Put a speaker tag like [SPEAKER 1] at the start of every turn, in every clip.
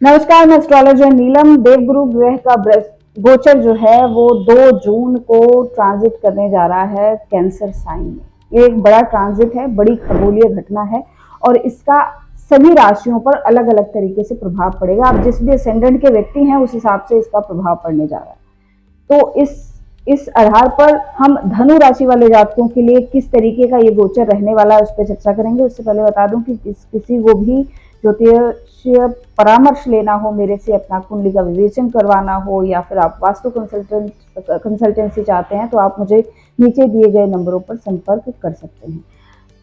[SPEAKER 1] नमस्कार, मैं एस्ट्रोलॉजर नीलम। देवगुरु ग्रह का गोचर जो है वो 2 जून को ट्रांजिट करने जा रहा है कैंसर साइन में। ये एक बड़ा ट्रांजिट है, बड़ी खगोलीय घटना है और इसका सभी राशियों पर अलग अलग तरीके से प्रभाव पड़ेगा। आप जिस भी असेंडेंट के व्यक्ति हैं उस हिसाब से इसका प्रभाव पड़ने जा रहा है। तो इस आधार पर हम धनु राशि वाले जातकों के लिए किस तरीके का ये गोचर रहने वाला है उस पर चर्चा करेंगे। उससे पहले बता दूं कि किसी को भी ज्योतिषीय परामर्श लेना हो, मेरे से अपना कुंडली का विवेचन करवाना हो या फिर आप वास्तु कंसल्टेंसी चाहते हैं तो आप मुझे नीचे दिए गए नंबरों पर संपर्क कर सकते हैं।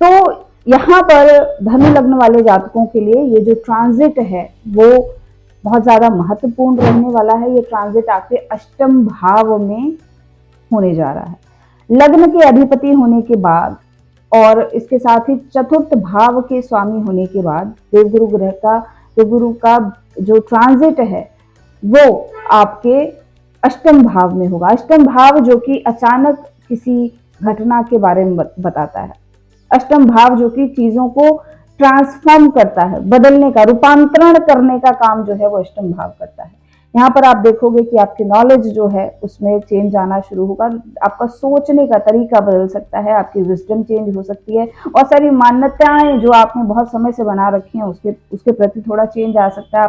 [SPEAKER 1] तो यहाँ पर धनु लग्न वाले जातकों के लिए ये जो ट्रांजिट है वो बहुत ज्यादा महत्वपूर्ण रहने वाला है। ये ट्रांजिट आपके अष्टम भाव में होने जा रहा है। लग्न के अधिपति होने के बाद और इसके साथ ही चतुर्थ भाव के स्वामी होने के बाद देवगुरु का जो ट्रांजिट है वो आपके अष्टम भाव में होगा। अष्टम भाव जो कि अचानक किसी घटना के बारे में बताता है। अष्टम भाव जो कि चीजों को ट्रांसफॉर्म करता है, बदलने का, रूपांतरण करने का काम जो है वो अष्टम भाव करता है। यहाँ पर आप देखोगे कि आपकी नॉलेज जो है उसमें चेंज आना शुरू होगा। आपका सोचने का तरीका बदल सकता है, आपकी विजडम चेंज हो सकती है और सारी मान्यताएं जो आपने बहुत समय से बना रखी हैं उसके प्रति थोड़ा चेंज आ सकता है।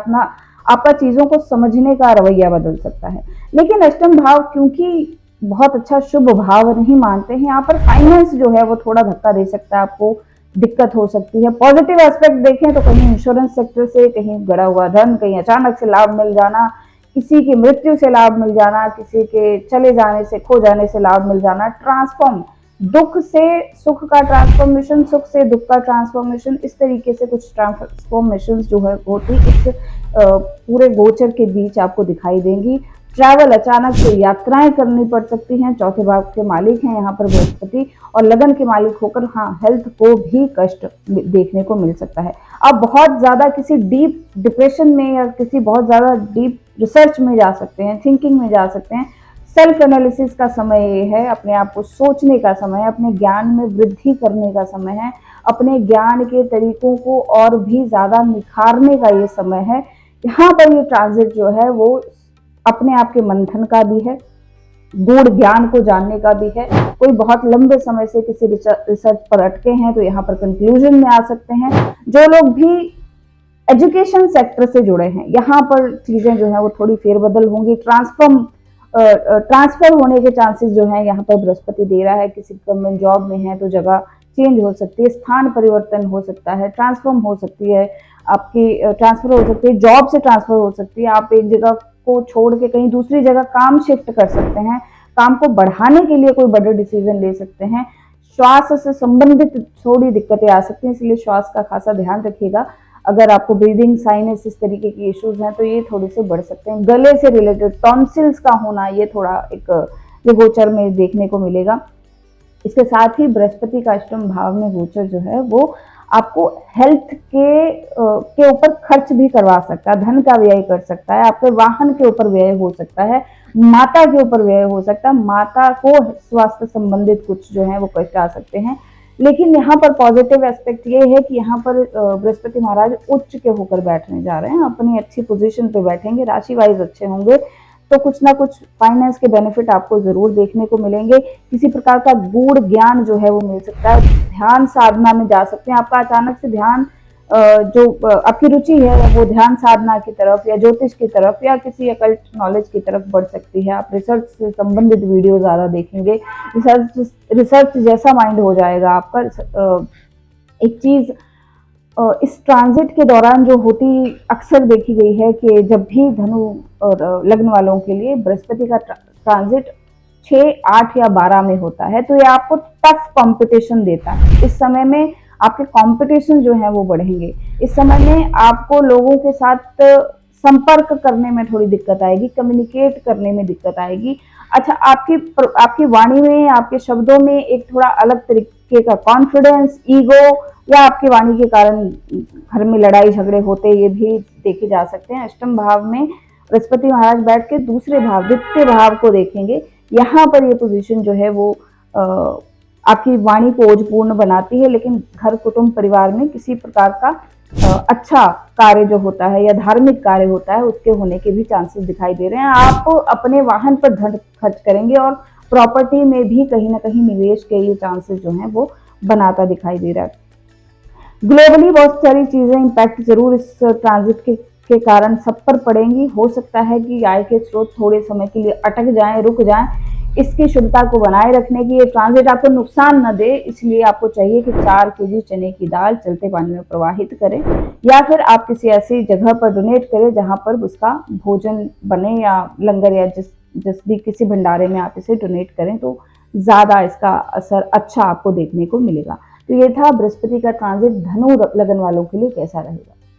[SPEAKER 1] आपका चीजों को समझने का रवैया बदल सकता है। लेकिन अष्टम भाव क्योंकि बहुत अच्छा शुभ भाव नहीं मानते हैं, यहाँ पर फाइनेंस जो है वो थोड़ा धक्का दे सकता है, आपको दिक्कत हो सकती है। पॉजिटिव एस्पेक्ट देखें तो कहीं इंश्योरेंस सेक्टर से कहीं गड़ा हुआ धन, कहीं अचानक से लाभ मिल जाना, किसी की मृत्यु से लाभ मिल जाना, किसी के चले जाने से, खो जाने से लाभ मिल जाना, ट्रांसफॉर्म, दुख से सुख का ट्रांसफॉर्मेशन, सुख से दुख का ट्रांसफॉर्मेशन, इस तरीके से कुछ ट्रांसफॉर्मेशन जो है होती इस पूरे गोचर के बीच आपको दिखाई देंगी। ट्रैवल, अचानक से यात्राएं करनी पड़ सकती हैं। चौथे भाव के मालिक हैं यहाँ पर बृहस्पति और लगन के मालिक होकर हाँ हेल्थ को भी कष्ट देखने को मिल सकता है। आप बहुत ज्यादा किसी डीप डिप्रेशन में या किसी बहुत ज्यादा डीप रिसर्च में जा सकते हैं, थिंकिंग में जा सकते हैं। सेल्फ एनालिसिस का समय ये है, अपने आप को सोचने का समय है, अपने ज्ञान में वृद्धि करने का समय है, अपने ज्ञान के तरीकों को और भी ज्यादा निखारने का ये समय है। यहाँ पर ये ट्रांजिट जो है वो अपने आप के मंथन का भी है, गूढ़ ज्ञान को जानने का भी है। कोई बहुत लंबे समय से किसी रिसर्च पर अटके हैं तो यहाँ पर कंक्लूजन में आ सकते हैं। जो लोग भी एजुकेशन सेक्टर से जुड़े हैं यहाँ पर चीजें जो है वो थोड़ी फेरबदल होंगी। ट्रांसफर होने के चांसेस जो है यहाँ पर बृहस्पति दे रहा है। किसी गवर्नमेंट जॉब में है तो जगह चेंज हो सकती है, स्थान परिवर्तन हो सकता है, ट्रांसफॉर्म हो सकती है, आपकी ट्रांसफर हो सकती है, जॉब से ट्रांसफर हो सकती है। आप एक जगह को छोड़ के कहीं दूसरी जगह काम शिफ्ट कर सकते हैं, काम को बढ़ाने के लिए कोई बड़े डिसीजन ले सकते हैं। श्वास से संबंधित थोड़ी दिक्कतें आ सकती हैं, इसलिए श्वास का खासा ध्यान रखिएगा। अगर आपको ब्रीदिंग साइनस इस तरीके की इश्यूज हैं तो ये थोड़े से बढ़ सकते हैं। गले से रिलेटेड टॉन्सिल्स का होना ये थोड़ा एक ये गोचर में देखने को मिलेगा। इसके साथ ही बृहस्पति का अष्टम भाव में गोचर जो है वो आपको हेल्थ के ऊपर खर्च भी करवा सकता है, धन का व्यय कर सकता है, आपके वाहन के ऊपर व्यय हो सकता है, माता के ऊपर व्यय हो सकता है, माता को स्वास्थ्य संबंधित कुछ जो है वो कष्ट आ सकते हैं। लेकिन यहाँ पर पॉजिटिव एस्पेक्ट ये है कि यहाँ पर बृहस्पति महाराज उच्च के होकर बैठने जा रहे हैं, अपनी अच्छी पोजीशन पे बैठेंगे, राशि वाइज अच्छे होंगे तो कुछ ना कुछ फाइनेंस के बेनिफिट आपको जरूर देखने को मिलेंगे। किसी प्रकार का गूढ़ ज्ञान जो है वो मिल सकता है, ध्यान साधना में जा सकते हैं। आपका अचानक से ध्यान जो आपकी रुचि है वो ध्यान साधना की तरफ या ज्योतिष की तरफ या किसी अकल्ट नॉलेज की तरफ बढ़ सकती है। आप रिसर्च से संबंधित वीडियो ज्यादा देखेंगे, रिसर्च जैसा माइंड हो जाएगा आपका। एक चीज इस ट्रांजिट के दौरान जो होती अक्सर देखी गई है कि जब भी धनु और लग्न वालों के लिए बृहस्पति का ट्रांजिट 6, 8 या 12 में होता है तो ये आपको टफ कंपटीशन देता है। इस समय में आपके कंपटीशन जो है वो बढ़ेंगे। इस समय में आपको लोगों के साथ संपर्क करने में थोड़ी दिक्कत आएगी, कम्युनिकेट करने में दिक्कत आएगी। अच्छा, आपकी वाणी में, आपके शब्दों में एक थोड़ा अलग तरीके का कॉन्फिडेंस, ईगो या आपकी वाणी के कारण घर में लड़ाई झगड़े होते ये भी देखे जा सकते हैं। अष्टम भाव में बृहस्पति महाराज बैठ के दूसरे भाव, द्वितीय भाव को देखेंगे। यहाँ पर ये पोजीशन जो है वो आपकी वाणी को ओजपूर्ण बनाती है, लेकिन घर कुटुंब परिवार में किसी प्रकार का अच्छा कार्य जो होता है या धार्मिक कार्य होता है उसके होने के भी चांसेस दिखाई दे रहे हैं। आप अपने वाहन पर धन खर्च करेंगे और प्रॉपर्टी में भी कहीं ना कहीं निवेश के ये चांसेस जो हैं वो बनाता दिखाई दे रहा है। ग्लोबली बहुत सारी चीजें इम्पैक्ट जरूर इस ट्रांजिट के कारण सब पर पड़ेंगी। हो सकता है कि आय के स्रोत थोड़े समय के लिए अटक जाएं, रुक जाएं। इसकी शुद्धता को बनाए रखने की ये ट्रांजिट आपको नुकसान न दे, इसलिए आपको चाहिए कि 4 kg चने की दाल चलते पानी में प्रवाहित करें या फिर आप किसी ऐसी जगह पर डोनेट करें जहां पर उसका भोजन बने, या लंगर या जिस भी किसी भंडारे में आप इसे डोनेट करें तो ज्यादा इसका असर अच्छा आपको देखने को मिलेगा। तो ये था बृहस्पति का ट्रांजिट धनु लगन वालों के लिए कैसा रहेगा।